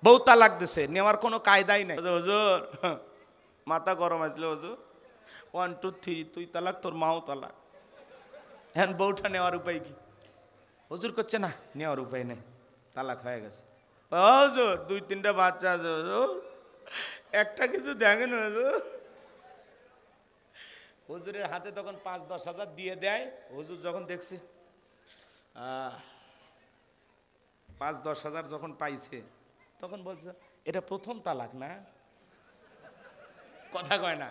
বউ তালাক দিছে, নেওয়ার কোনো কায়দাই নাই। হুজুর মাথা গরম আসলে, হুজুর 1 2 3 তুই তালাক, তোর মাও তালাক, এখন বউটা নেওয়ার উপায় কি? হুজুর করছে না, নেওয়ার উপায় নেই, তালাক হয়ে গেছে। হুজুর 2 3টা বাচ্চা আছে, হুজুর একটা কিছু দেখেন হুজুর। হুজুরের হাতে তখন 5-10 হাজার দিয়ে দেয়। হুজুর যখন দেখছে 5-10 হাজার যখন পাইছে, তখন বলছে এটা প্রথম তালাক না? কথা কয় না,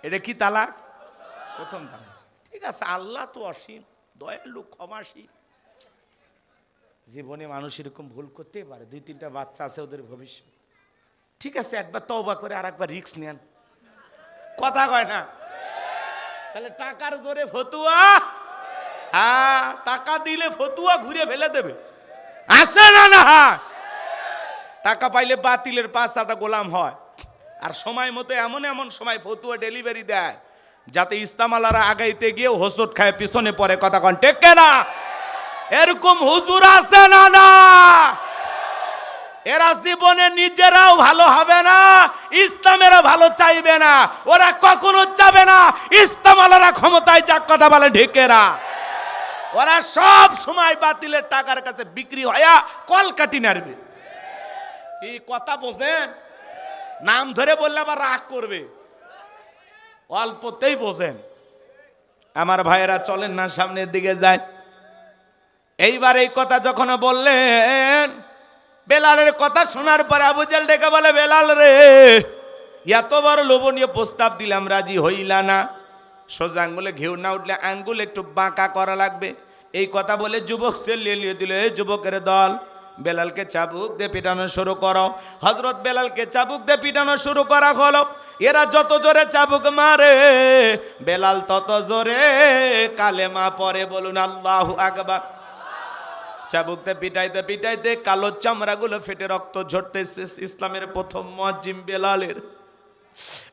এটা কি তালাক? প্রথম তালাক। ঠিক আছে, আল্লাহ তো অসীম দয়ালু, ক্ষমাশীল। জীবনে মানুষ এরকম ভুল করতেই পারে। 2 3টা বাচ্চা আছে, ওদের ভবিষ্যৎ। ঠিক আছে, একবার তওবা করে আর একবার রিস্ক নেন। কথা কয় না? তাহলে টাকার জোরে ফতুয়া, হ্যাঁ টাকা দিলে ফতুয়া ঘুরে ফেলে দেবে, আছে না? না, টাকা পাইলে বাতিলের 5-6টা গোলাম হয়। আর সময় মতো এমন এমন সময় ফতুয়া ডেলিভারি দেয় যাতে ইস্তামালারা আগাইতে গিয়ে হোসট খায় পিছনে পড়ে। কথা কন ঠিক না? এরকম হুজুর আছে না? না, এরা জীবনে নিজেরাও ভালো হবে না, ইসলামেরও ভালো চাইবে না, ওরা কখনো চাবে না ইস্তামালারা ক্ষমতায় যাক। কথা বলে ঢেকেরা, ওরা সব সময় বাতিলের টাকার কাছে বিক্রি হয়া কল কাটি নারবে। এই কথা বোঝেন? নাম ধরে বললে আবার রাগ করবে, অল্পতেই বোঝেন। আমার ভাইয়েরা চলেন না সামনের দিকে যায়। এইবার এই কথা যখন বললেন, বেলালের কথা শোনার পরে আবু জাহেল ডেকে বলে, বেলাল রে, এত বড় লোভনীয় প্রস্তাব দিলাম, রাজি হইলা না? সোজা আঙ্গুলে ঘেউ না উঠলে আঙ্গুল একটু বাঁকা করা লাগবে। এই কথা বলে যুবকদের লিয়ে দিল, এই যুবকের দল, বেলালকে চাবুক দিয়ে পিটানো শুরু করো। হযরত বেলালকে চাবুক দিয়ে পিটানো শুরু করা হলো। এরা যত জোরে চাবুক মারে, বেলাল তত জোরে কালেমা পড়ে। বলুন আল্লাহু আকবার। চাবুকতে পিটাইতে পিটাইতে কালো চামড়াগুলো ফেটে রক্ত ঝরতেছে। ইসলামের প্রথম মুয়াজ্জিন বেলালের।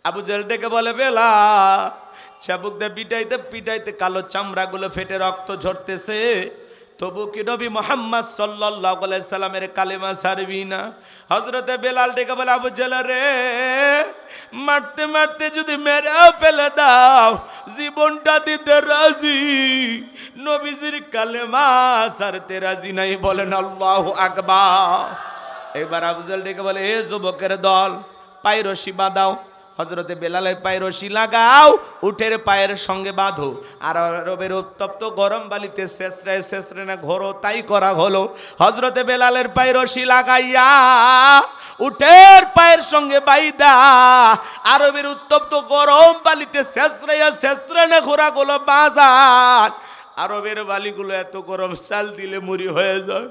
আবু জাহেল ডেকে বলে, বেলাল, চাবুকতে পিটাইতে পিটাইতে কালো চামড়াগুলো ফেটে রক্ত ঝরতেছে, তবু কি নবী মুহাম্মদ সাল্লাল্লাহু আলাইহি সাল্লামের কালেমা ছাড়বি না? হযরতে বেলাল ডেকে বলে, আবু জাহেল রে, মারতে মারতে যদি মেরেও ফেলে দাও, জীবনটা দিতে রাজি, নবীজির কালেমা ছাড়তে রাজি নাই। বলেন আল্লাহু আকবার। এবার আবু জাহেল ডেকে বলে, এ যুবকের দল, পায়ে রশি বাঁধাও। হযরতে বেলালের পায়ে রশি লাগাও, উটের পায়ের সঙ্গে বাঁধো, আর আরবের উত্তপ্ত গরম বালিতে শেষরায় শেষরে না ঘোরো। তাই করা হলো। হযরতে বেলালের পায়ে রশি লাগাইয়া উটের পায়ের সঙ্গে বাইদা আরবের উত্তপ্ত গরম বালিতে শেষরাইয়া শেষরে না ঘোরা গুলো বাজার। আরবের বালিগুলো এত গরম, চাল দিলে মুড়ি হয়ে যায়।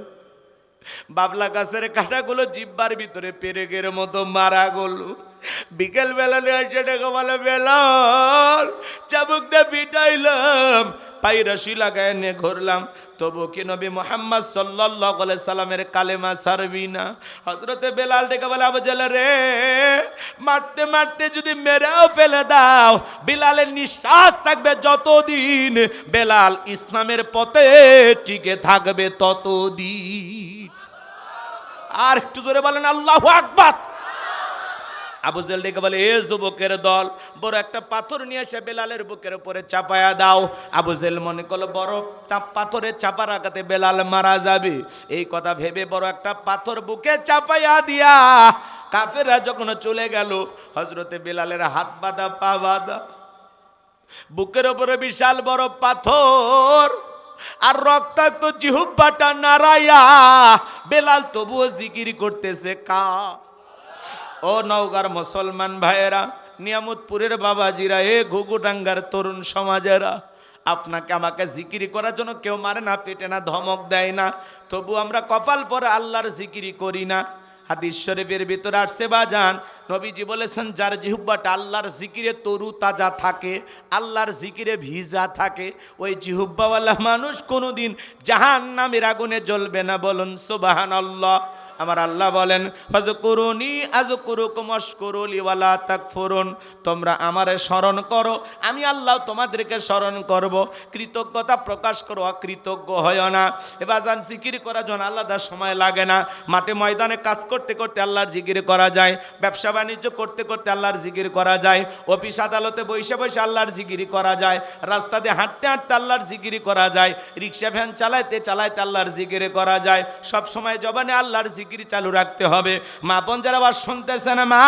বাবলা গাছের কাঁটাগুলো জিব্বার ভিতরে পেরেকের মতো মারা গেল। বিকেল বেলা এসে ডেকে বলে, বেলাল, চাবুক দিয়ে পিটাইলাম, পায়ে রশি লাগায় নিয়ে ঘুরলাম, তবু কি নবী মুহাম্মদ সাল্লাল্লাহু আলাইহি সাল্লামের কালেমা ছাড়বি না? হযরতে বেলাল ডেকে বলে, আবু জাহেল রে, মারতে মারতে যদি মেরেও ফেলে দাও, বেলালের নিঃশ্বাস থাকবে যতদিন, বেলাল ইসলামের পথে টিকে থাকবে ততদিন। আর একটু জোরে বলেন আল্লাহু আকবার। আবু জাহেল ডেকে বলে, এ যুবকের দল, বড় একটা পাথর নিয়ে এসে বেলালের বুকের উপরে চাপায়া দাও। আবু জাহেল মনে করলো বড় পাথরে চাপার আঘাতে বেলাল মারা যাবে। এই কথা ভেবে বড় একটা পাথর বুকে চাপাইয়া দিয়া কাফেররা যখন চলে গেল, হযরতে বেলালের হাত বাঁধা, পা বাঁধা, বুকের উপরে বিশাল বড় পাথর, আর রক্তাক্ত জিহ্বাটা নাড়াইয়া বেলাল তবুও জিকির করতেছে। ও নওগাঁর মুসলমান ভাইয়েরা, নিয়ামতপুরের বাবাজিরা, এ ঘুঘুডাঙ্গার তরুণ সমাজেরা, আপনাকে আমাকে জিকিরি করার জন্য কেউ মারে না, পেটে না, ধমক দেয় না, তবু আমরা কপাল পরে আল্লাহর জিকিরি করি না। হাদিস শরীফের ভিতরে আসছে বাজান, নবীজি বলেছেন যার জিহ্বাটা আল্লাহর জিকিরে তরু তাজা থাকে, আল্লাহর জিকিরে ভিজা থাকে, ওই জিহ্বাওয়ালা মানুষ কোনোদিন জাহান্নামের আগুনে জ্বলবে না। বলুন সুবহানাল্লাহ। আমার আল্লাহ বলেন ফাযকুরুনি আযকুরুকুম ওয়াশকুরুলি ওয়ালা তাকফুরুন, তোমরা আমারে স্মরণ করো, আমি আল্লাহ তোমাদেরকে স্মরণ করব। কৃতজ্ঞতা প্রকাশ করো, অকৃতজ্ঞ হয় না। এবার যান জিকির করার জন্য আলাদা সময় লাগে না। মাঠে ময়দানে কাজ করতে করতে আল্লাহর জিকির করা যায়, ব্যবসা বাণিজ্য করতে করতে আল্লাহর জিকির করা যায়, অফিস আদালতে বসে বসে আল্লাহর জিকির করা যায়, রাস্তা দিয়ে হাঁটতে হাঁটতে আল্লাহর জিকির করা যায়, রিক্সা ভ্যান চালাইতে চালাইতে আল্লাহর জিকির করা যায়। সব সময় জবানে আল্লাহর জিকির চালু রাখতে হবে। মা বোন যারা আবার শুনতেছেন, মা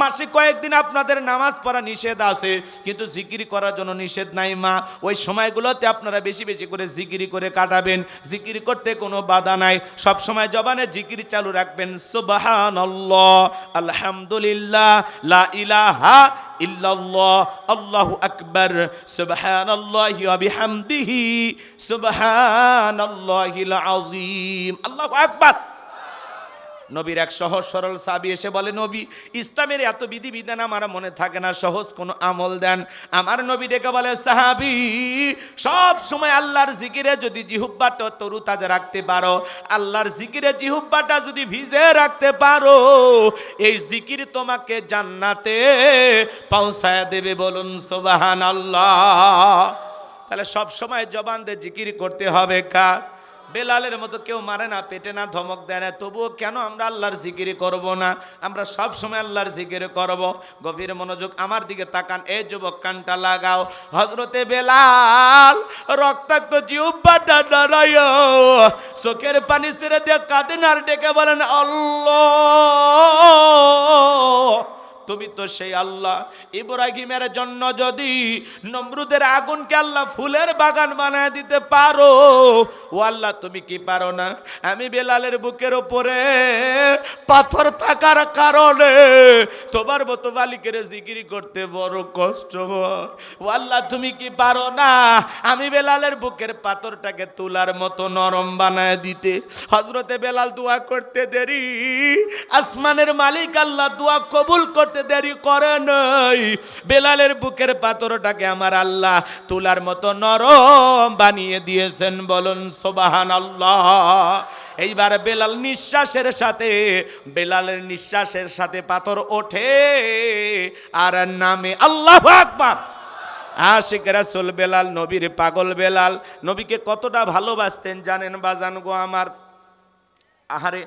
মাসে কয়েকদিন আপনাদের নামাজ পড়া নিষেধ আছে, কিন্তু জিকির করার জন্য নিষেধ নাই মা। ওই সময়গুলোতে আপনারা বেশি বেশি করে জিকির করে কাটাবেন, জিকির করতে কোনো বাধা নাই। সব সময় জবানে জিকির চালু রাখবেন। সুবহানাল্লাহ, আলহামদুলিল্লাহ, লা ইলাহা ইল্লাল্লাহ, আল্লাহু আকবার, সুবহানাল্লাহি ওয়া বিহামদিহি, সুবহানাল্লাহিল আযীম, আল্লাহু আকবার। নবীর এক সহজ সরল সাহাবী এসে বলে, নবী ইসলামের এত বিধিবিধান আমার মনে থাকে না, সহজ কোনো আমল দেন। আমার নবী ডেকে বলে, সাহাবী সব সময় আল্লাহর জিকিরে যদি জিহ্বাটা তরুতাজা রাখতে পারো, আল্লাহর জিকিরে জিহ্বাটা যদি ভিজে রাখতে পারো, এই জিকির তোমাকে জান্নাতে পৌঁছায় দেবে। বলুন সুবহানাল্লাহ। তাহলে সব সময় জবান দিয়ে জিকির করতে হবে। কার? বেলালের মতো কেউ মারে না, পেটে না, ধমক দেয় না, তবুও কেন আমরা আল্লাহর জিকির করব না? আমরা সব সময় আল্লাহর জিকির করব। গভীর মনোযোগ আমার দিকে তাকান, এই যুবক কানটা লাগাও। হযরতে বেলাল রক্তাক্ত জিহ্বাটা দাঁড়ায় চোখের পানি ছেড়ে দিয়ে কাঁদেন আর ডেকে বলেন, আল্লাহ তুমি তো সেই আল্লাহ, ইব্রাহিমের জন্য যদি নমরুদের আগুনকে আল্লাহ ফুলের বাগান বানায় দিতে পারো, ও আল্লাহ তুমি কি পারো না? আমি বেলালের বুকের উপরে পাথর থাকার কারণে তোমার মতো মালিকের জিকির করতে বড় কষ্ট হয়। ও আল্লাহ তুমি কি পারো না আমি বেলালের বুকের পাথরটাকে তুলার মতো নরম বানায় দিতে? হযরতে বেলাল দোয়া করতে দেরি, আসমানের মালিক আল্লাহ দোয়া কবুল করতে দেরি করে নাই। বেলালের বুকের পাথরটাকে আমার আল্লাহ তুলার মতো নরম বানিয়ে দিয়েছেন। বলুন সুবহানাল্লাহ। এইবার বেলাল নিঃশ্বাসের সাথে, বেলালের নিঃশ্বাসের সাথে পাথর ওঠে আর নামে আল্লাহু আকবার। আশিক রাসূল বেলাল, নবীর পাগল বেলাল, নবীকে কতটা ভালোবাসতেন জানেন বাজান গো আমার? আহারে,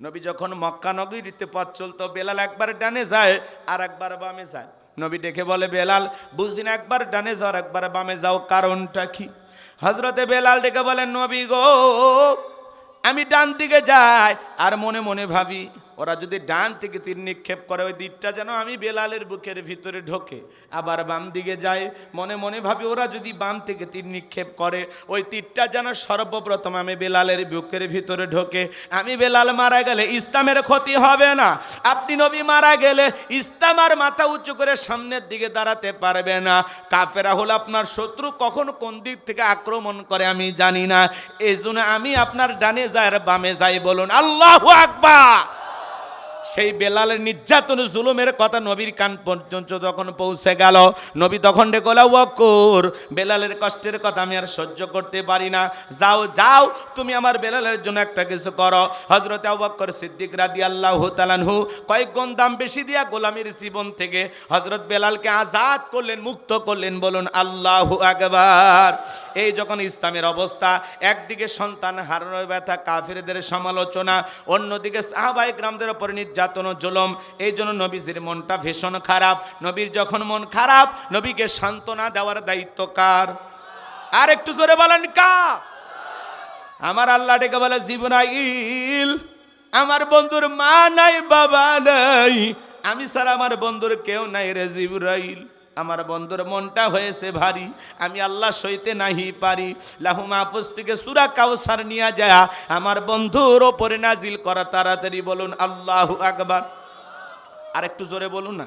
নবী যখন মক্কা নগরীতে পথ চলতো, বেলাল একবার ডানে যায় আর একবার বামে যায়। নবী ডেকে বলে, বেলাল বুঝদিন একবার ডানে যাও একবার বামে যাও, কারণটা কি? হযরতে বেলাল ডেকে বলেন, নবী গো আমি ডান দিকে যাই আর মনে মনে ভাবি ওরা যদি ডান থেকে তীর নিক্ষেপ করে ওই তীরটা যেন আমি বেলালের বুকের ভিতরে ঢোকে। আবার বাম দিকে যায়, মনে মনে ভাবি ওরা যদি বাম থেকে তীর নিক্ষেপ করে ওই তীরটা যেন সর্বপ্রথম আমি বেলালের বুকের ভিতরে ঢোকে। আমি বেলাল মারা গেলে ইসলামের ক্ষতি হবে না, আপনি নবী মারা গেলে ইসলাম আর মাথা উঁচু করে সামনের দিকে দাঁড়াতে পারবে না। কাফেরা হলো আপনার শত্রু, কখন কোন দিক থেকে আক্রমণ করে আমি জানি না, এই জন্য আমি আপনার ডানে যাই আর বামে যাই। বলুন আল্লাহু আকবার। সেই বেলালের নির্যাতন জুলুমের কথা নবীর কান পর্যন্ত যখন পৌঁছে গেল, নবী তখন ডেকে বলে, ওয়াক্কুর বেলালের কষ্টের কথা আমি আর সহ্য করতে পারি না, যাও যাও তুমি আমার বেলালের জন্য একটা কিছু করো। হযরত আবু বকর সিদ্দিক রাদিয়াল্লাহু তাআলা আনহু কয়েক গুণ দাম বেশি দিয়া গোলামীর জীবন থেকে হযরত বেলালকে আজাদ করলেন, মুক্ত করলেন। বলুন আল্লাহু আকবার। এই যখন ইসলামের অবস্থা, একদিকে সন্তান হারানোর ব্যথা, কাফিরদের সমালোচনা, অন্যদিকে সাহাবায়ে কেরামদের উপর নির্যাতন ও জুলুম, এই জন্য নবীজির মনটা ভীষণ খারাপ। নবীর যখন মন খারাপ, নবীকে সান্ত্বনা দেওয়ার দায়িত্ব কার? আর একটু জোরে বলেন কার? আমার আল্লাহ ডেকে বলে, জিবরাইল আমার বন্ধুর মা নাই বাবা নাই, আমি ছাড়া আমার বন্ধুর কেউ নাই রে জিবরাইল। আমার বন্ধুর মনটা হয়েছে ভারী, আমি আল্লাহ সইতে নাহি পারি। লাহু মাহফুজ থেকে সূরা কাউসার নিয়ে যায় আমার বন্ধুর ওপরে নাজিল করা তাড়াতাড়ি। বলুন আল্লাহু আকবার। আর একটু জোরে বলুন না,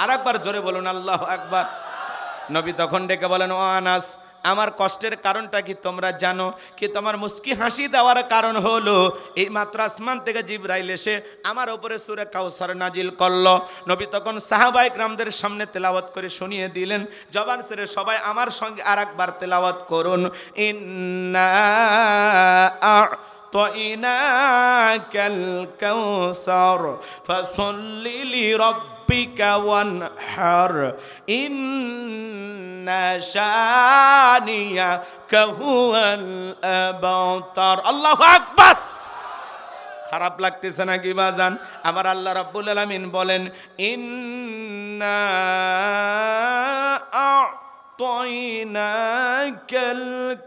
আর একবার জোরে বলুন আল্লাহু আকবার। নবী তখন ডেকে বলেন, ও আনাস আমার কষ্টের কারণটা কি তোমরা জানো? কি তোমার মুস্কি হাসি দেওয়ার কারণ হলো এই মাত্র আসমান থেকে জিবরাইল এসে আমার উপরে সূরা কাউসার নাজিল করলো। নবী তখন সাহাবায়ে কেরামদের সামনে তেলাওয়াত করে শুনিয়ে দিলেন। জবান ছেড়ে সবাই আমার সঙ্গে আরেকবার তেলাওয়াত করুন, ইন্না আ'তাইনাকাল কাউসার ফাসাল্লি লিরাব্বিকা ওয়ানহার ইন্না শানিয়াকা হুয়াল আবতার। আল্লাহু আকবার। খারাপ লাগতেছে নাকি বাজান? আমার আল্লাহ রাব্বুল আলামিন বলেন, ইন্না আ'তাইনাকাল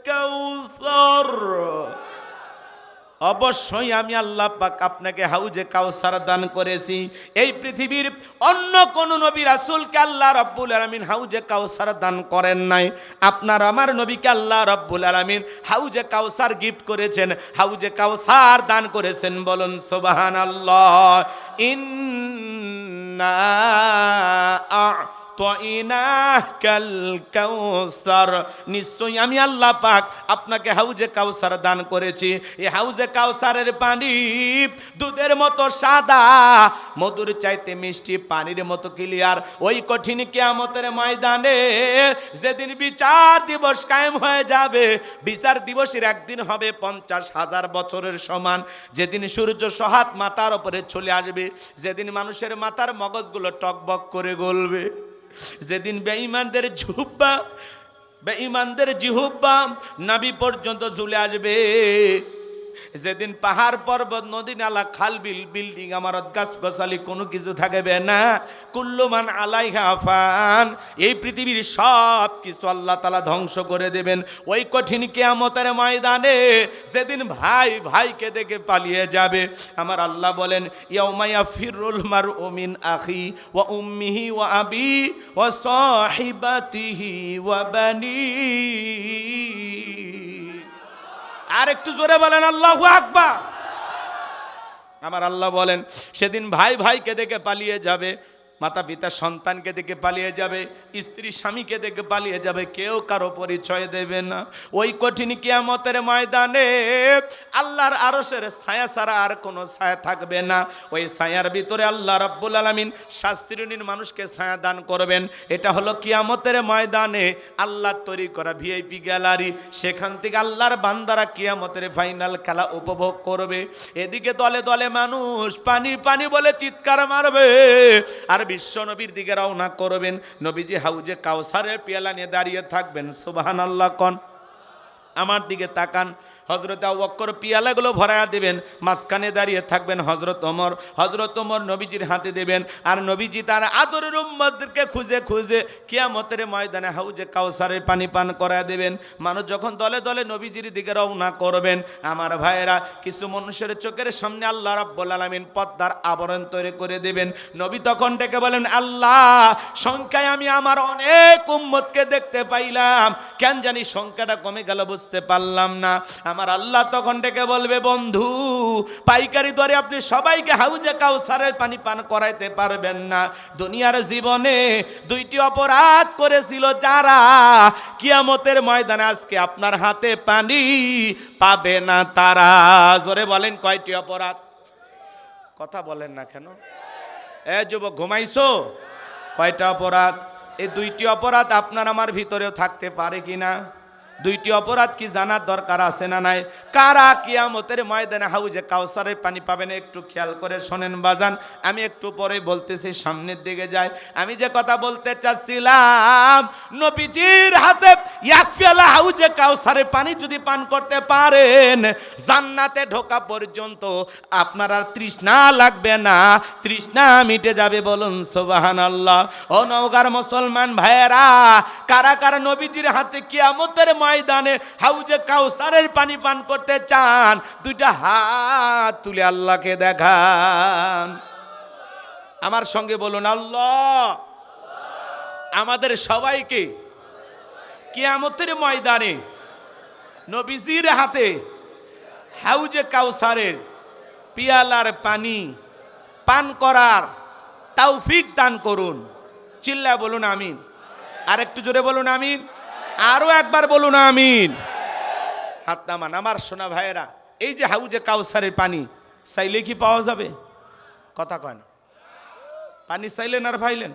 কাউসার, অবশ্যই আমি আল্লাহ পাক আপনাকে হাউজে কাউসার দান করেছি। এই পৃথিবীর অন্য কোন নবী রাসূলকে আল্লাহ রাব্বুল আলামিন হাউজে কাউসার দান করেন নাই। আপনার আমার নবীকে আল্লাহ রাব্বুল আলামিন হাউজে কাউসার গিফট করেছেন, হাউজে কাউসার দান করেছেন। বলুন সুবহানাল্লাহ। ইন্না আ'তাইনাকাল কাউসার, নিশ্চয়ই আমি আল্লাহ পাক আপনাকে হাউজে কাউসার দান করেছি। এই হাউজে কাউসারের পানি দুধের মতো সাদা, মধুর চাইতে মিষ্টি, পানির মতো ক্লিয়ার। ওই কঠিন কিয়ামতের ময়দানে যেদিন বিচার দিবস কায়েম হয়ে যাবে, বিচার দিবসের একদিন হবে 50,000 বছরের সমান। যেদিন সূর্য সহাত মাথার উপরে চলে আসবে, যেদিন মানুষের মাথার মগজগুলো টকবক করে গলবে, যেদিন বেঈমানদের জিহুব্বা নাভি পর্যন্ত ঝুলে আসবে, যেদিন পাহাড় পর্বত নদী নালা খাল বিল বিল্ডিং আমারত গাছ গছালি কোনো কিছু থাকবে না। কুল্লু মান আলাইহা ফান, এই পৃথিবীর সব কিছু আল্লাহ তাআলা ধ্বংস করে দেবেন। ওই কঠিন কিয়ামতের ময়দানে যেদিন ভাই ভাইকে দেখে পালিয়ে যাবে, আমার আল্লাহ বলেন, ইয়াউমা ইয়াফিরুল মারউ মিন আখি ওয়া উম্মিহি ওয়া আবি ওয়া সাহিবাতিহি ওয়া বানি। আর একটু জোরে বলেন আল্লাহু আকবার। আমার আল্লাহ বলেন, সেদিন ভাই ভাইকে দেখে পালিয়ে যাবে, মাতা পিতা সন্তানকে দেখে পালিয়ে যাবে, স্ত্রী স্বামীকে দেখে পালিয়ে যাবে, কেউ কারো পরিচয় দেবে না। ওই কঠিন কিয়ামতের ময়দানে আল্লাহর আরশের ছায়া ছাড়া আর কোনো ছায়া থাকবে না। ওই ছায়ার ভিতরে আল্লাহ রাব্বুল আলামিন শাস্ত্রীয় মানুষকে ছায়া দান করবেন। এটা হলো কিয়ামতের ময়দানে আল্লাহ তৈরি করা ভিআইপি গ্যালারি। সেখান থেকে আল্লাহর বান্দারা কিয়ামতের ফাইনাল খেলা উপভোগ করবে। এদিকে দলে দলে মানুষ পানি পানি বলে চিৎকার মারবে, আর বিশ্ব নবীর দিকে রওনা করবেন। নবীজি হাউজে কাউসারের পেয়ালা নিয়ে দাঁড়িয়ে থাকবেন। সুবহানাল্লাহ কোন। আমার দিকে তাকান। হযরত আবু বকর পিয়ালাগুলো ভরায়া দিবেন, মাঝখানে দাঁড়িয়ে থাকবেন হযরত ওমর। হযরত ওমর নবীজির হাতে দেবেন, আর নবীজি তার আদরের উম্মতদেরকে খুঁজে খুঁজে কিয়ামতের ময়দানে হাউজে কাউসারের পানি পান করায় দেবেন। মানুষ যখন দলে দলে নবীজির দিকে রওনা করবেন, আমার ভাইয়েরা, কিছু মানুষের চোখের সামনে আল্লাহ রাব্বুল আলামিন পর্দার আবরণ তৈরি করে দেবেন। নবী তখন ডেকে বলেন, আল্লাহ, সংখ্যায় আমি আমার অনেক উম্মতকে দেখতে পাইলাম, কেন জানি সংখ্যাটা কমে গেল বুঝতে পারলাম না। আমার আল্লাহ তখন ডেকে বলবে, বন্ধু, পাইকারি দরে আপনি সবাইকে হাউজে কাউসারের পানি পান করাইতে পারবেন না। দুনিয়ার জীবনে দুইটি অপরাধ করেছিল যারা, কিয়ামতের ময়দানে আজকে আপনার হাতে পানি পাবে না তারা। জোরে বলেন, কয়টি অপরাধ? কথা বলেন না কেন? এ যুবক, ঘুমাইছো? কয়টা অপরাধ? এই দুইটি অপরাধ আপনার আমার ভিতরেও থাকতে পারে কিনা? দুইটি অপরাধ কি জানার দরকার আছে না নাই? কারা কিয়ামতের ময়দানে হাউজে কাউসারের পানি পাবেন একটু খেয়াল করে শোনেন বাজান। আমি একটু পরে বলতেছি, সামনের দিকে যাই। আমি যে কথা বলতে চাচ্ছিলাম, নবীজির হাতে এক পেয়ালা হাউজে কাউসারের পানি যদি পান করতে পারেন, জান্নাতে ঢোকা পর্যন্ত আপনার আর তৃষ্ণা লাগবে না, তৃষ্ণা মিটে যাবে। বলুন সুবহানাল্লাহ। ও নওগাঁর মুসলমান ভাইয়েরা, কারা কারা নবীজির হাতে কিয়ামতের ময়দানে হাউজে কাউসারের পানি পান করতে চান? দুইটা হাত তুলে আল্লাহকে দেখান। আমার সঙ্গে বলুন, আল্লাহ আমাদের সবাইকে কিয়ামতের ময়দানে নবীজির হাতে হাউজে কাউসারের পিয়ালার পানি পান করার তৌফিক দান করুন। চিল্লায় বলুন আমিন। আর একটু জোরে বলুন আমিন। আরো একবার বলুন আমিন। হাত নামান আমার সোনা ভাইয়েরা। এই যে হাউজে কাউসারের পানি চাইলে কি পাওয়া যাবে? কথা কয় না। পানি চাইলেন আর পাইলেন?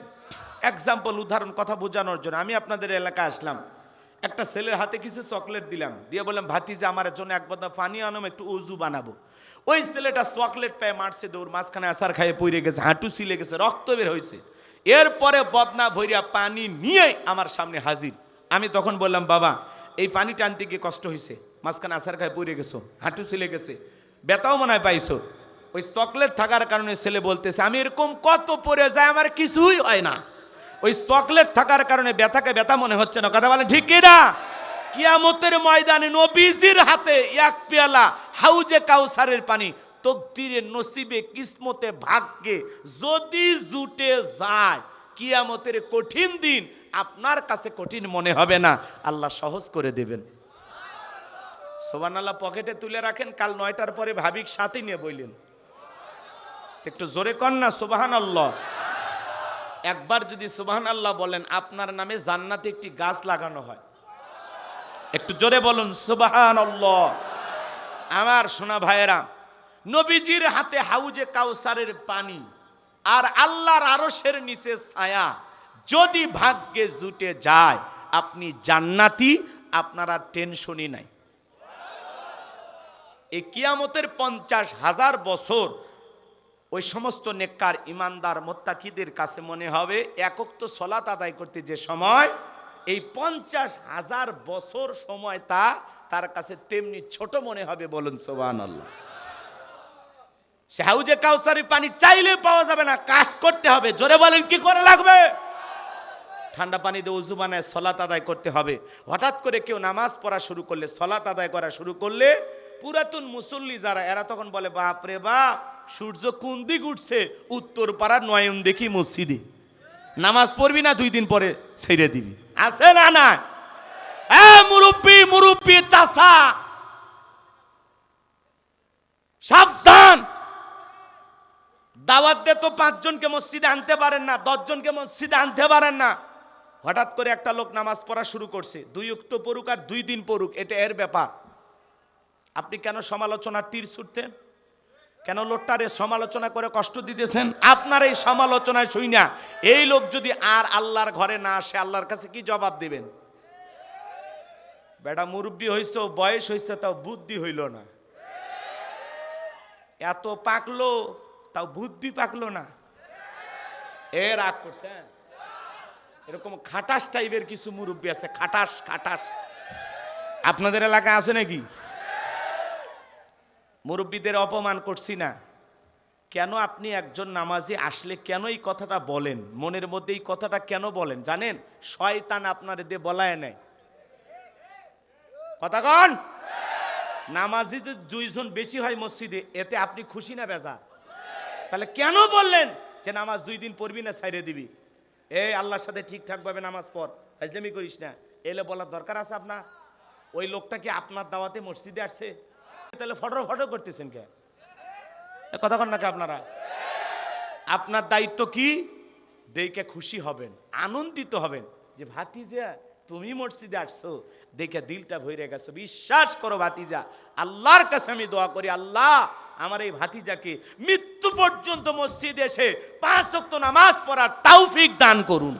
এক্সাম্পল, উদাহরণ, কথা বোঝানোর জন্য আমি আপনাদের এলাকায় আসলাম, একটা ছেলের হাতে কিছু চকলেট দিলাম, দিয়ে বললাম ভাতিজা আমার জন্য এক বোতল পানি আনো, একটু উজু বানাবো। ওই ছেলেটা চকলেট পেয়ে মারছে দৌড়, মাঝখানে আসার খাইয়ে পড়ে গেছে, হাঁটু ছিলে গেছে, রক্ত বের হয়েছে। এরপরে বদনা ভরিয়া পানি নিয়ে আমার সামনে হাজির। আমি তখন বললাম বাবা এই পানি টানতে গিয়ে কষ্ট হয়েছে, মাঝখানে আসার খাইয়ে পড়ে গেছো, হাঁটু ছিলে গেছে, ব্যথাও মনে হয় পাইছো। ওই চকলেট থাকার কারণে ছেলে বলতেছে আমি এরকম কত পড়ে যায় আমার কিছুই হয় না। ওই চকলেট থাকার কারণে ব্যথাকে ব্যথা মনে হচ্ছে না। কথা বলেন ঠিক কিনা? কিয়ামতের ময়দানে নবীজির হাতে এক পেয়ালা হাউজে কাউসারের পানি তকদিরে, নসিবে, কিসমতে, ভাগ্যে যদি জুটে যায়, কিয়ামতের কঠিন দিন আপনার কাছে কঠিন মনে হবে না, আল্লাহ সহজ করে দেবেন। সুবহানাল্লাহ পকেটে তুলে রাখেন, কাল 9টার পরে ভাবিক সাথে নিয়ে বললেন। একটু জোরে কর না সুবহানাল্লাহ। একবার যদি সুবহানাল্লাহ বলেন আপনার নামে জান্নাতে একটি গাছ লাগানো হয়। একটু জোরে বলুন সুবহানাল্লাহ। আমার সোনা ভাইয়েরা, নবীজির হাতে হাউজে কাউসারের পানি আর আল্লাহর আরশের নিচে ছায়া যদি ভাগ্যে জুটে যায় আপনি জান্নাতি, আপনার আর টেনশনই নাই। এই কিয়ামতের 50,000 বছর ওই সমস্ত নেককার ইমানদার মুত্তাকিদের কাছে মনে হবে এক ওয়াক্ত সালাত আদায় করতে যে সময়, এই 50,000 বছর সময় তার কাছে তেমনি ছোট মনে হবে। বলুন সুবহানাল্লাহ। সে হাউজে কাউসারের পানি চাইলে পাওয়া যাবে না, কাজ করতে হবে। জোরে বলেন কি করে লাগবে? ঠান্ডা পানি দিয়ে উযু বানায় সালাত আদায় করতে হবে। হঠাৎ করে কেউ নামাজ পড়া শুরু করলে, সালাত আদায় করা শুরু করলে, পুরাতন মুসল্লি যারা এরা তখন বলে বাপ রে বাপ, সূর্য কোন দিক উঠছে, উত্তর পাড়ার নয়ন দেখি মসজিদে। নামাজ পড়বি না 2 দিন পরে ছেড়ে দিবি, আছে না? না মুরব্বি মুরব্বি চাচা সাবধান। দাওয়াত দিয়ে তো 5 জনকে মসজিদে আনতে পারেন না, 10 জনকে মসজিদে আনতে পারেন না। হঠাৎ করে একটা লোক নামাজ পড়া শুরু করছে, 2 ওয়াক্ত পড়ুক আর 2 দিন পড়ুক, এটা এর ব্যাপার। আপনি কেন সমালোচনার তীর ছুটতেন? কেন লোকটারে সমালোচনা করে কষ্ট দিতেছেন? আপনার এই সমালোচনায় শুই না এই লোক যদি আর আল্লাহর ঘরে না আসে, আল্লাহর কাছে কি জবাব দিবেন? বেটা মুরব্বী হইছো, বয়স হইছে, তাও বুদ্ধি হইল না। এত পাকলো তাও বুদ্ধি পাকলো না। রাগ করছেন? এরকম খাটাস টাইপের কিছু মুরব্বী আছে, খাটাস খাটাস। আপনাদের এলাকায় আছে নাকি? মুরব্বীদের অপমান করছি না। কেন আপনি একজন নামাজি আসলে কেন এই কথাটা বলেন? মনের মধ্যে এই কথাটা কেন বলেন জানেন? শয়তান আপনার দিয়ে বলায় নেয়। কথা কন। নামাজি তো 2 জন বেশি হয় মসজিদে, এতে আপনি খুশি না বেজার? তাহলে কেন বললেন যে নামাজ 2 দিন পড়বি না ছাইরে দিবি? আল্লাহর সাথে ঠিকঠাক ভাবে নামাজ পড়, ফাজলামি করিস না, এলে বলার দরকার আছে আপনার? ওই লোকটা কি আপনার দাওয়াতে মসজিদে আসছে? তাহলে ফটো ফটো করতেছেন কে? কথা কন নাকি আপনারা? আপনার দায়িত্ব কি? দেখে খুশি হবেন, আনন্দিত হবেন যে ভাতিজা তুমি মসজিদে আসছো, দেখে দিলটা ভরে গেছো। বিশ্বাস করো ভাতিজা, আল্লাহর কাছে আমি দোয়া করি, আল্লাহ আমার এই ভাতিজাকে মৃত্যু পর্যন্ত মসজিদে এসে 5 ওয়াক্ত নামাজ পড়ার তৌফিক দান করুন।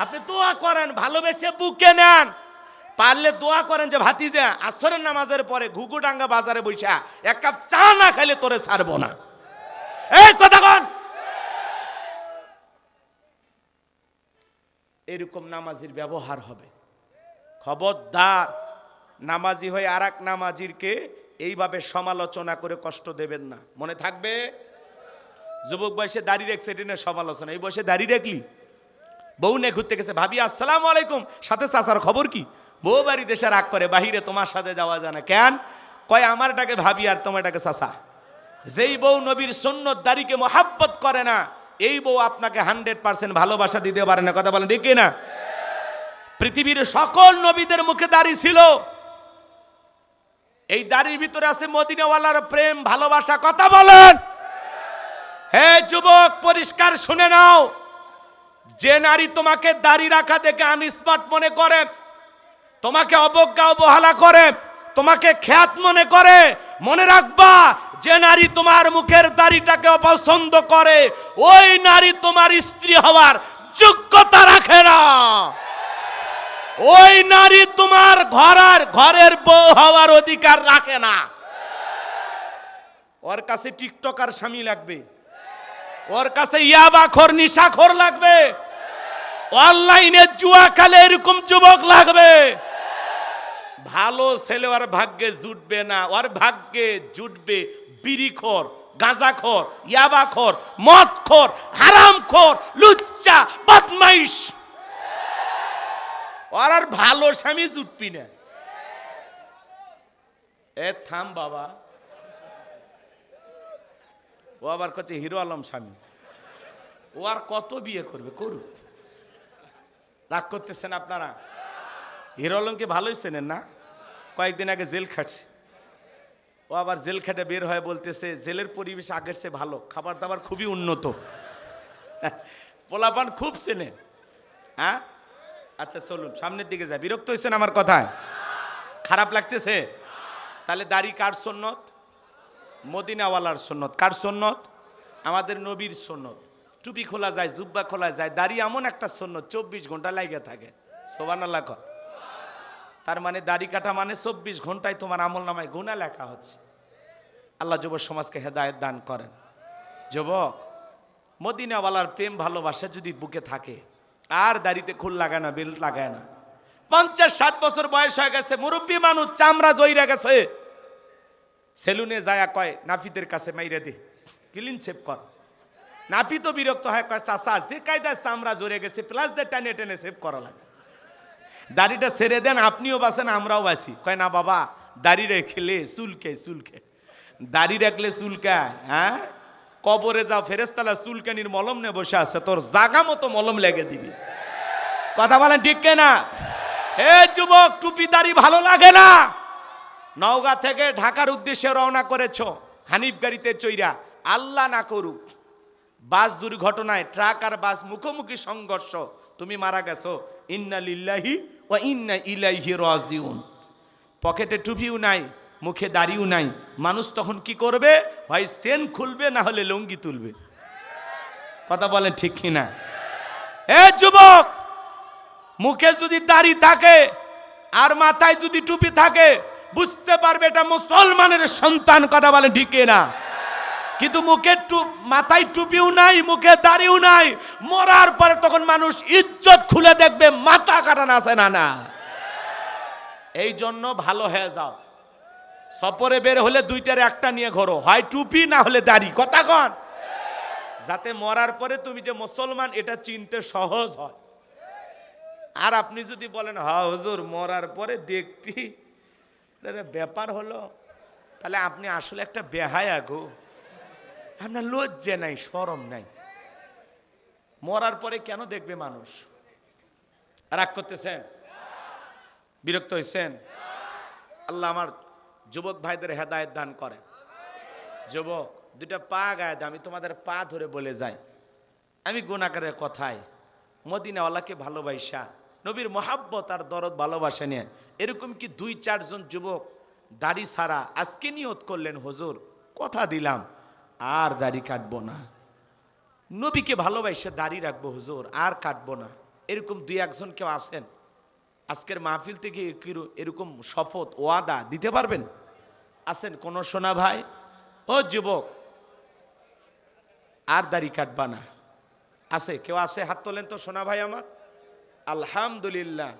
আপনি দোয়া করেন, ভালোবেসে বুকে নেন। পারলে দোয়া করেন যে ভাতিজা আসরের নামাজের পরে ঘুঘুডাঙ্গা বাজারে বইসা 1 কাপ চা না খাইলে তোরে ছাড়বো না। এই কথা কন। এরকম নামাজির ব্যবহার হবে। খবরদার নামাজি হয়ে আর এক নামাজিরকে এইভাবে সমালোচনা করে কষ্ট দেবেন না, মনে থাকবে। যুবক বয়সে দাড়ি রেখছে, এটা নিয়ে সমালোচনা। এই বয়সে দাড়ি রাখলি, বউ নিয়ে ঘুরতে গেছে, ভাবি আসসালামু আলাইকুম, সাথে চাচার খবর কি? বউ বাড়ি দেশে রাগ করে, বাহিরে তোমার সাথে যাওয়া যায় না কেন? কয় আমারটাকে ভাবি আর তোমারটাকে চাচা। যেই বউ নবীর সুন্নত দাড়িকে মহাব্বত করে না, এই বউ আপনাকে 100% ভালোবাসা দিতে পারে না। কথা বলেন ঠিক না? পৃথিবীর সকল নবীদের মুখে দাড়ি ছিল, এই দাড়ির ভিতরে আছে মদিনাওয়ালার প্রেম ভালোবাসা। কথা বলেন। হে যুবক, পরিষ্কার শুনে নাও, যে নারী তোমাকে দাড়ি রাখা দেখে আনস্মার্ট মনে করে, তোমাকে অবজ্ঞা অবহেলা করে, তোমাকে খ্যাত মনে করে, মনে রাখবা যে নারী তোমার মুখের দাড়িটাকে অপছন্দ করে ওই নারী তোমার স্ত্রী হওয়ার যোগ্যতা রাখে না। ওই নারী তোমার ঘরের বউ হওয়ার অধিকার রাখে না। ওর কাছে টিকটকার স্বামী লাগবে, ওর কাছে ইয়াবাখোর নিশাখোর লাগবে, অনলাইনে জুয়া খেলে এরকম যুবক লাগবে। ভালো ছেলে ওর ভাগ্যে জুটবে না, ওর ভাগ্যে জুটবে বিড়িখোর, গাঁজাখোর, ইয়াবাখোর, মদখোর, হারামখোর, লুচ্চা, বদমাইশ। ওর আর ভালো স্বামী জুটবি না। এ থাম বাবা, ও আবার করছে হিরো আলম স্বামী, ও আর কত বিয়ে করবে, করুক। রাগ করতেছেন আপনারা? হিরো আলমকে ভালোই চেনেন না? কয়েকদিন আগে জেল খাটছে, ও আবার জেল খেটে বের হয়ে বলতেছে জেলের পরিবেশ আগের চেয়ে ভালো, খাবার দাবার খুবই উন্নত, পোলাপান খুব চেনে। হ্যাঁ আচ্ছা চলুন সামনের দিকে যাই। বিরক্ত হয়েছেন আমার কথায়? খারাপ লাগতেছে? তাহলে দাড়ি কার সুন্নত? মদিনাওয়ালার সুন্নত। কার সুন্নত? আমাদের নবীর সুন্নত। টুপি খোলা যায়, জুব্বা খোলা যায়, দাড়ি এমন একটা সুন্নত 24 ঘন্টা লাগে থাকে। সুবহানাল্লাহ। তার মানে দাড়ি কাটা মানে 24 ঘন্টায় তোমার আমল নামায় গুনাহ লেখা হচ্ছে। আল্লাহ যুব সমাজকে হেদায়েত দান করেন। যুবক, মদিনাওয়ালার প্রেম ভালোবাসা যদি বুকে থাকে আর দাড়িতে খুল লাগায় না, বেল্ট লাগায় না, 50-60 বছর বয়স হয়ে গেছে, মুরব্বী মানুষ, চামড়া জইরা গেছে, সেলুনে যায় কয় নাফিদের কাছে মাইরে দে, ক্লিন শেভ কর। নাফি তো বিরক্ত হয়, কয় চাচা যে কায়দায় চামড়া জড়ে গেছে প্লাস দিয়ে টানে টেনে শেভ করা লাগে, দাড়িটা ছেড়ে দেন, আপনিও বাঁচেন আমরাও বাঁচি। কয় না বাবা, দাড়ি রেখলে চুলকে, দাড়ি রাখলে চুলকায়। হ্যাঁ, কবরে যাও, ফেরেশতারা চুলকানির মলম নিয়ে বসে আছে, তোর জাগা মতো মলম লেগে দিবি। কথা বলেন ঠিক না? হে যুবক, টুপি দাড়ি ভালো লাগে না? নওগাঁ থেকে ঢাকার উদ্দেশ্যে রওনা করেছ হানিফ গাড়িতে চইরা, আল্লাহ না করুক বাস দুর্ঘটনায় ট্রাক আর বাস মুখোমুখি সংঘর্ষ, তুমি মারা গেছো, ইন্না লিল্লাহি ওয়া ইন্না ইলাইহি রাজিউন। পকেটে টুপিও নাই, মুখে দাড়িও নাই, মানুষ তখন কি করবে? হয় সেন খুলবে, না হলে লুঙ্গি তুলবে। কথা বলেন ঠিক কিনা? এ যুবক, মুখে যদি দাড়ি থাকে আর মাথায় যদি টুপি থাকে বুঝতে পারবে এটা মুসলমানের সন্তান। কথা বলেন ঠিক কিনা? কিন্তু মুখে মাথায় টুপিও নাই, মুখে দাড়িও নাই, মরার পরে তখন মানুষ ইজ্জত খুলে দেখবে মাথা কাটানো আছে না না। এই জন্য ভালো হয়ে যাও, সফরে বের হলে দুইটার একটা নিয়ে ঘোরো, হয় টুপি না হলে দাড়ি। কথা কন, যাতে মরার পরে তুমি যে মুসলমান এটা চিনতে সহজ হয়। আর আপনি যদি বলেন হ্যাঁ হুজুর মরার পরে দেখবি, ব্যাপার হলো, তাহলে আপনি আসলে একটা বেহায়া গো, আপনার লজ্জা নাই, শরম নাই। মরার পরে কেন দেখবে মানুষ? রাগ করতেছেন? বিরক্ত হয়েছেন? আল্লাহ আমার যুবক ভাইদের হেদায়েত দান করে। যুবক, দুটা পা গায়ে দাও, আমি তোমাদের পা ধরে বলে যাই, আমি গুনাহগারের কথায় মদিনাওয়ালাকে ভালোবাসা, নবীর মহাব্বত আর দরদ ভালোবাসা নিয়ে এরকম কি 2-4 জন যুবক দাড়ি ছাড়া আজকে নিয়ত করলেন হুজুর কথা দিলাম আর দাড়ি কাটবো না, নবীকে ভালোবাসা দাড়ি রাখবো হুজুর আর কাটবো না, এরকম 2-1 জন কেউ আছেন? আজকের মাহফিল থেকে এরকম শপথ ওয়াদা দিতে পারবেন? আছেন কোন সোনা ভাই? ও যুবক, আর দাড়ি কাটবা না? আছে কেউ? আছে? হাত তোলেন তো সোনা ভাই আমার। আলহামদুলিল্লাহ,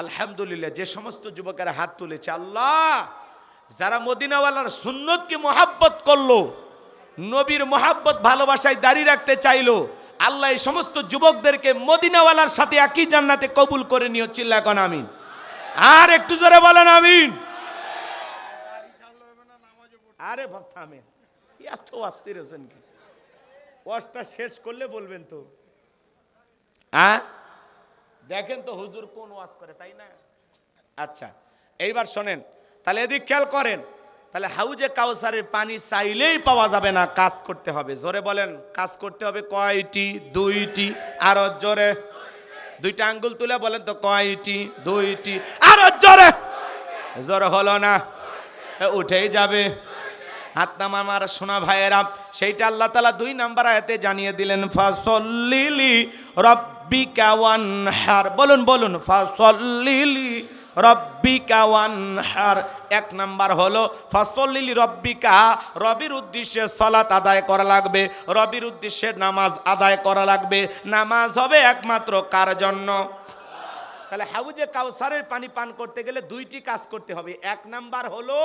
আলহামদুলিল্লাহ। যে সমস্ত যুবকেরা হাত তুলেছে, আল্লাহ যারা মদিনাওয়ালার সুন্নতকে মহাব্বত করলো, নবীর মহাব্বত ভালোবাসায় দাড়ি রাখতে চাইলো, আল্লাহ এই সমস্ত যুবকদেরকে মদিনাওয়ালার সাথে একই জান্নাতে কবুল করে নিও। চিল্লা কোন আমিন। আর একটু জোরে বলেন আমিন। আরে বাপ থামেন, এত অস্থির হয়েছেন কি? ওয়াজটা শেষ করলে বলবেন তো। হ্যাঁ দেখেন তো হুজুর কোন ওয়াজ করে, তাই না? আচ্ছা এইবার শোনেন, তাহলে এদিক খেয়াল করেন। তাহলে হাউজে কাউসারের পানি চাইলেই পাওয়া যাবে না, কাজ করতে হবে। জোরে বলেন, কাজ করতে হবে কয়টি? 2টি। আরো জোরে। দুইটা আঙ্গুল তুলে বলেন তো কয়টি? দুইটি। আরো জোরে। জোর হলো না, উঠেই যাবে। হাত নামা আমার সোনা ভাইয়েরা, সেইটা আল্লাহ তাআলা 2 নম্বর আয়াতে জানিয়ে দিলেন, ফাসল্লিলি রাব্বিকা ওয়ানহার। বলুন বলুন, ফাসল্লিলি রব্বিকা ওয়ানহার। 1 নাম্বার হলো ফাসল্লিলি রব্বিকা, রবির উদ্দেশ্যে সালাত আদায় করা লাগবে, রবির উদ্দেশ্যে নামাজ আদায় করা লাগবে। নামাজ হবে একমাত্র কার জন্য? তাহলে হাউজে কাউসারের পানি পান করতে গেলে 2টি কাজ করতে হবে। 1 নাম্বার হলো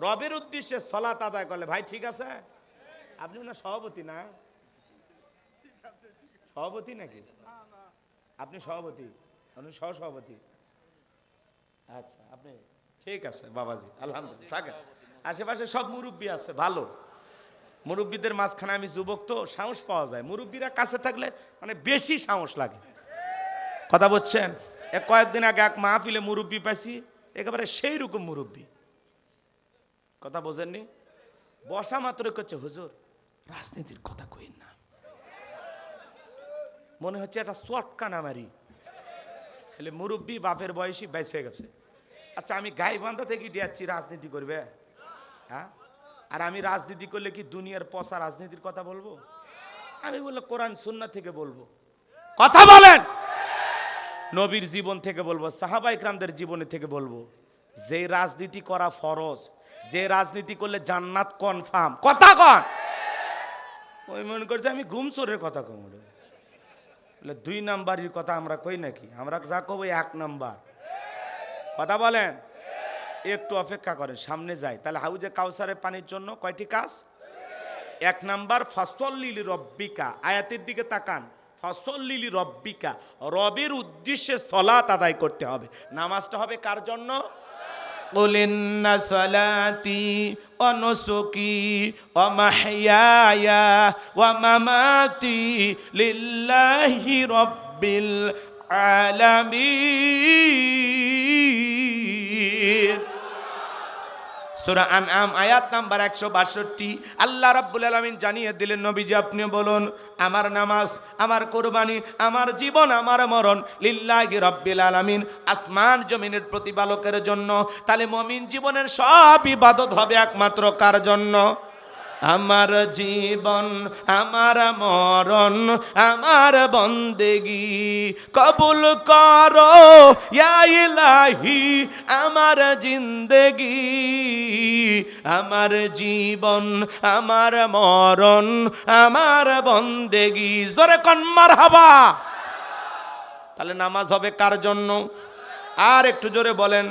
রবের উদ্দেশ্যে সালাত আদায় করলে। ভাই ঠিক আছে? আপনি না সভাপতি? না সভাপতি নাকি? আপনি সভাপতি, আপনি সহসভাপতি? আচ্ছা, আপনি ঠিক আছে বাবাজি, আলহামদুলিল্লাহ। থাকেন, আশেপাশে সব মুরব্বী আছে, ভালো মুরব্বীদের মাঝখানে আমি যুবক, তো সাহস পাওয়া যায়। মুরব্বীরা কাছে থাকলে মানে বেশি সাহস লাগে। কথা বলছেন? কয়েকদিন আগে এক মাহফিলে মুরব্বী পাইছি, একেবারে সেই রকম মুরব্বী। কথা বোঝেননি? বসা মাত্র করছে, হুজুর রাজনীতির কথা কইন না, মনে হচ্ছে একটা চটকা নামারি। খেলে মুরব্বী বাপের বয়সী বেঁচে গেছে। আচ্ছা, আমি গাইবান্ধা থেকে যাচ্ছি, রাজনীতি করবে? হ্যাঁ, আর আমি রাজনীতি করলে কি দুনিয়ার পচা রাজনীতির কথা বলবো? আমি বললো কোরআন সুন্নাহ থেকে বলবো। কথা বলেন। নবীর জীবন থেকে বলবো, সাহাবা ইকরামদের জীবনে থেকে বলবো। যে রাজনীতি করা ফরজ, যে রাজনীতি করলে জান্নাত কনফার্ম। কথা কন। ওই মনে করছে আমি ঘুমসোরের কথা কম, বলে 2 নাম্বারের কথা আমরা কই নাকি? আমরা যা কব 1 নাম্বার। কথা বলেন। একটু অপেক্ষা করেন, সামনে যাই। তাহলে হাউজে কাউসারের পানির জন্য কয়টি কাজ? 1 নাম্বার ফাসল্লিলি রব্বিকা। আয়াতের দিকে তাকান। ফাসল্লিলি রব্বিকা, রবের উদ্দেশ্যে সালাত আদায় করতে হবে। নামাজটা হবে কার জন্য? কুল ইন্না সালাতি ওয়া নুসুকি ওয়া মাহইয়ায়া ওয়া মামাতি লিল্লাহি রাব্বিল আলামিন। সূরা আনআম আয়াত নাম্বার 162। আল্লাহ রাব্বুল আলামিন জানিয়ে দিলেন, নবীজি আপনি বলুন, আমার নামাজ, আমার কুরবানি, আমার জীবন, আমার মরণ লিল্লাহি রাব্বিল আলামিন, আসমান জমিনের প্রতিপালকের জন্য। তাহলে মুমিন জীবনের সব ইবাদত হবে একমাত্র কার জন্য? আমার জীবন, আমার মরণ, আমার বন্দেগি কবুল করো ইয়া ইলাহি, আমার জিন্দেগি, আমার জীবন, আমার মরণ, আমার বন্দেগি। জোরে কোন মারহাবা। তাহলে নামাজ হবে কার জন্য? আর একটু জোরে বলেন।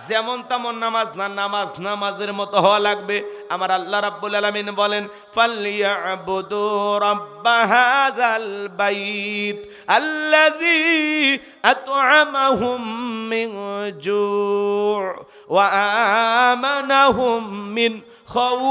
যেমন তেমন নামাজ না, নামাজ নামাজের মতো হওয়া লাগবে। আমার আল্লাহ রাব্বুল আলামিন বলেন, ফালইয়াবুদু রাব্ব হাযাল বাইত আল্লাযী আত'আমাহুম মিন জু' ওয়া আমানাহুম মিন খাউফ।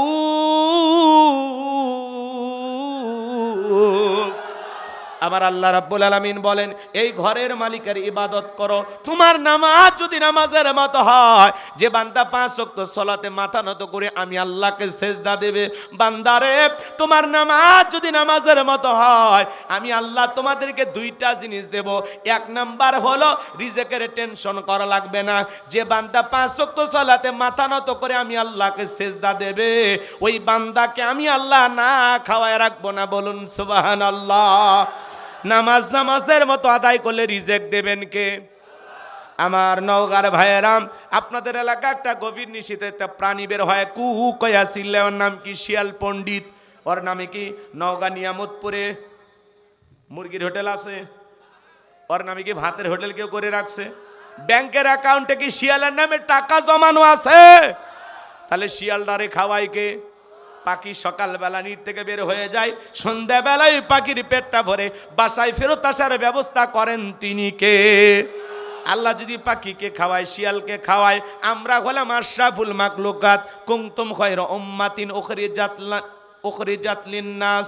আমার আল্লাহ রাব্বুল আলামিন বলেন, এই ঘরের মালিকের ইবাদত করো। তোমার নামাজ যদি নামাজের মতো হয়, যে বান্দা 5 ওয়াক্ত সালাতে মাথা নত করে আমি আল্লাহকে সিজদা দেবে, বান্দারে তোমার নামাজ যদি নামাজের মতো হয়, আমি আল্লাহ তোমাদেরকে 2টা জিনিস দেব। 1 নাম্বার হলো রিজিকের টেনশন করা লাগবে না। যে বান্দা 5 ওয়াক্ত সালাতে মাথা নত করে আমি আল্লাহকে সিজদা দেবে, ওই বান্দাকে আমি আল্লাহ না খাওয়ায় রাখবো না। বলুন সুবহানাল্লাহ। নামাজ নামাজের মতো আদায় করলে রিজেক দেবেন কে? আমার নওগাঁর ভাইয়েরাম, আপনাদের এলাকা একটা গভীর নিশীথে একটা প্রাণী বের হয়, কুহু কয়া চিল্লে। ওর নাম কি? শিয়াল পণ্ডিত। ওর নামে কি? নওগাঁ নিয়ামতপুরে মুরগির হোটেল আছে। ওর নামে কি? ভাতের হোটেল কেউ করে রাখছে। ব্যাংকের অ্যাকাউন্টে কি শিয়ালের নামে টাকা জমানো আছে? তাহলে শিয়ালদারে খাওয়াই কে? পাখি সকালবেলা নিট থেকে বের হয়ে যায়, সন্ধ্যাবেলায় পাখির পেটটা ভরে বাসায় ফেরত আসার ব্যবস্থা করেন তিনি কে? আল্লাহ যদি পাখিকে খাওয়ায়, শিয়ালকে খাওয়ায়, আমরা হলাম আশরাফুল মাখলুকাত। কুনতুম খায়রা উম্মাতিন উখরিজাত লিন-নাস,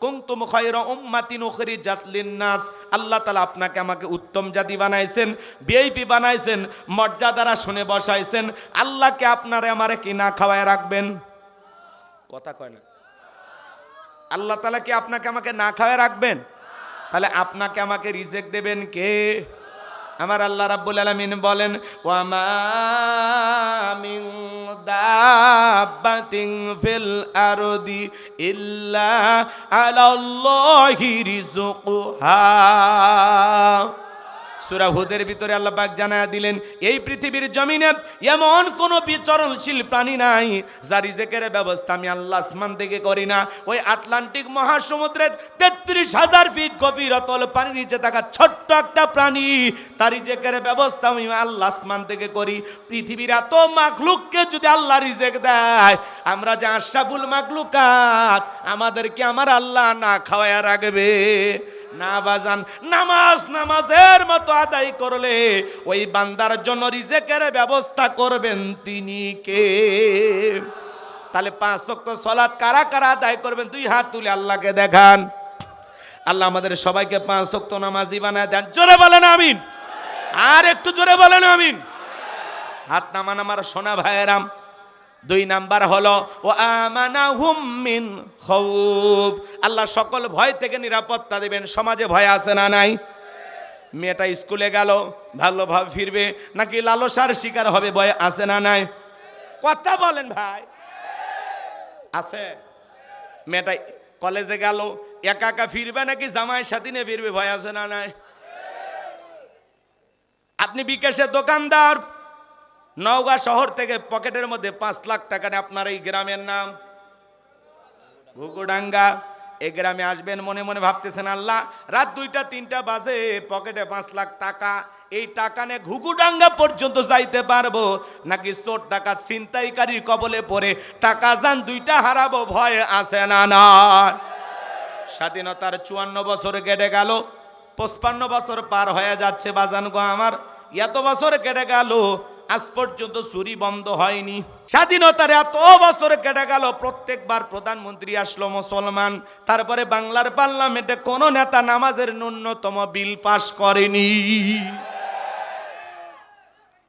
কুনতুম খায়রা উম্মাতিন উখরিজাত লিন-নাস। আল্লাহ তাআলা আপনাকে আমাকে উত্তম জাতি বানাইছেন, ভিআইপি বানাইছেন, মর্যাদার আসনে বসাইছেন। আল্লাহকে আপনারে আমারে কি না খাওয়ায় রাখবেন? কথা কয় না। আল্লাহ তাআলা কি আপনাকে আমাকে না খাওয়ায় রাখবেন? তাহলে আপনাকে আমাকে রিজেক্ট দেবেন কে? আমার আল্লাহ রাব্বুল আলামিন বলেন, ওয়া মা মিন দাব্বাতিন ফিল আরদি ইল্লা আলাল্লাহি রিজকুহা। সূরা হুদের ভিতরে আল্লাহ পাক জানায়া দিলেন, এই পৃথিবীর জমিনে এমন কোন বিচরণশীল প্রাণী নাই যার রিজেকের ব্যবস্থা আমি আল্লাহ আসমান থেকে করি না। ওই আটলান্টিক মহাসমুদ্রের ৩৩,০০০ ফিট গভীর অতল পানির নিচে থাকা ছোট্ট একটা প্রাণী, তার রিজেকের ব্যবস্থা আমি আল্লাহ আসমান থেকে করি। পৃথিবীর এত মাখলুককে যদি আল্লাহ রিজেক দেয়, আমরা যে আশরাফুল মাখলুকাত, আমাদেরকে আমার আল্লাহ না খাওয়ায়া রাখবে না বাজান? নামাজের মতো আদায় করলে ওই বান্দার জন্য রিজেকের ব্যবস্থা করবেন তিনি কে? তাহলে 5 ওয়াক্ত সালাত কারা কারা আদায় করবেন? 2 হাত তুলে আল্লাহকে দেখান। আল্লাহ আমাদের সবাইকে 5 ওয়াক্ত নামাজি বানায় দেন। জোরে বলেন আমিন। আর একটু জোরে বলেন আমিন। হাত নামান আমার সোনা ভাইয়েরাম। 2 নাম্বার হলো ও আমানাহুম মিন খাউফ, আল্লাহ সকল ভয় থেকে নিরাপত্তা দেবেন। সমাজে ভয় আছে না নাই? মেয়েটা স্কুলে গেল, ভালোভাবে ফিরবে নাকি লালসার শিকার হবে? ভয় আছে না নাই? কথা বলেন ভাই, আছে? মেয়েটা কলেজে গেল, একা একা ফিরবে নাকি জামাইয়ের সাথে নিয়ে ফিরবে? ভয় আছে না নাই? আপনি বিকাশের দোকানদার, নওগাঁ শহর থেকে পকেটের মধ্যে 5 লাখ টাকা নিয়ে, আপনার এই গ্রামের নাম ঘুঘুডাঙ্গা, এই গ্রামে আসবেন, মনে মনে ভাবতেছেন আল্লাহ রাত 2টা 3টা বাজে, পকেটে 5 লাখ টাকা, এই টাকা নিয়ে ঘুঘুডাঙ্গা পর্যন্ত যাইতে পারবো নাকি চোর ডাকাত ছিনতাইকারীর কবলে পড়ে টাকা যান 2টা হারাবো? ভয় আছে না না? স্বাধীনতার 54 বছর কেটে গেল, 55 বছর পার হয়ে যাচ্ছে বাজান গো আমার। এত বছর কেটে গেল, আজ পর্যন্ত চুরি বন্ধ হয়নি। স্বাধীনতার এত বছর কেটে গেল, প্রত্যেকবার প্রধানমন্ত্রী আসলো মুসলমান, তারপরে বাংলার পার্লামেন্টে কোন নেতা নামাজের ন্যূনতম বিল পাস করেনি।